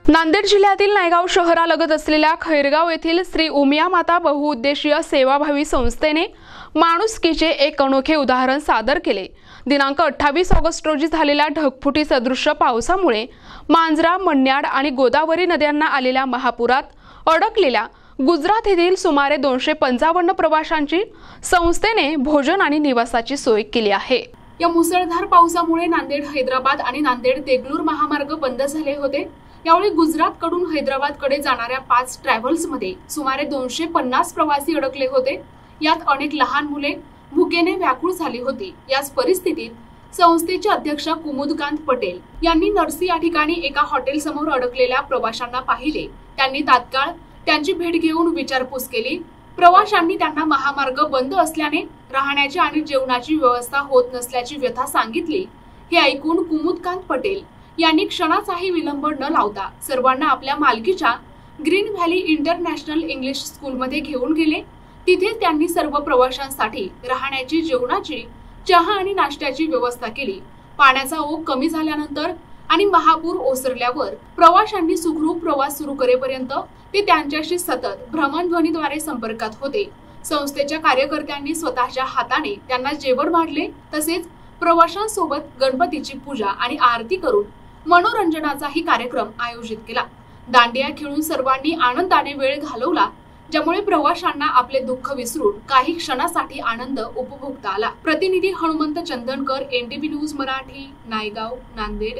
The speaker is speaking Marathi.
नांदेड जिल्ह्यातील नायगाव शहरालगत असलेल्या खैरगाव येथील श्री उमिया माता बहुउद्देशीय सेवाभावी संस्थेने माणुसकीचे एक अनोखे उदाहरण सादर केले। दिनांक 28 ऑगस्ट रोजी झालेल्या ढगफुटी सदृश पावसामुळे मांजरा, मण्याड आणि गोदावरी नद्यांना आलेल्या महापुरात अडकलेल्या गुजरात येथील सुमारे 255 प्रवाशांची संस्थेने भोजन आणि निवासाची सोय केली आहे। या मुसळधार पावसामुळे नांदेड हैदराबाद आणि नांदेड देगलूर महामार्ग बंद झाले होते। यावेळी गुजरात कडून हैदराबाद कडे जाणाऱ्या 5 ट्रॅव्हल्स मध्ये सुमारे 250 प्रवासी अडकले होते। यात अनेक लहान मुले भुकेने व्याकुळ झाली होती। याच परिस्थितीत संस्थेचे अध्यक्ष कुमुदकांत पटेल यांनी नरसी या ठिकाणी एका हॉटेल समोर अडकलेल्या प्रवाशांना पाहिले। त्यांनी तात्काळ त्यांची भेट घेऊन विचारपूस केली। प्रवाशांनी त्यांना महामार्ग बंद असल्याने राहण्याची आणि जेवणाची व्यवस्था होत नसल्याची व्यथा सांगितली। हे ऐकून कुमुदकांत पटेल यांनी क्षणाचाही विलंब न लावता सर्वांना आपल्या मालकीच्या ग्रीन व्हॅली इंटरनॅशनल इंग्लिश स्कूलमध्ये घेऊन गेले। तिथे त्यांनी सर्व प्रवाशांसाठी राहण्याची, जेवणाची, चहा आणि नाश्त्याची व्यवस्था केली। पाण्याचा ओघ कमी झाल्यानंतर आणि महापूर ओसरल्यावर प्रवाशांनी सुखरूप प्रवास सुरू करेपर्यंत ते त्यांच्याशी सतत भ्रमणध्वनीद्वारे संपर्कात होते। संस्थेच्या कार्यकर्त्यांनी स्वतःच्या हाताने त्यांना जेवण वाढले, तसेच प्रवाशांसोबत गणपतीची पूजा आणि आरती करून मनोरंजनाचाही कार्यक्रम आयोजित केला। दांडिया खेळून सर्वांनी आनंदाने वेळ घालवला, ज्यामुळे प्रवाशांना आपले दुःख विसरून काही क्षणासाठी आनंद उपभोगता आला। प्रतिनिधी हनुमंत चंदनकर, NTV न्यूज मराठी, नायगाव, नांदेड।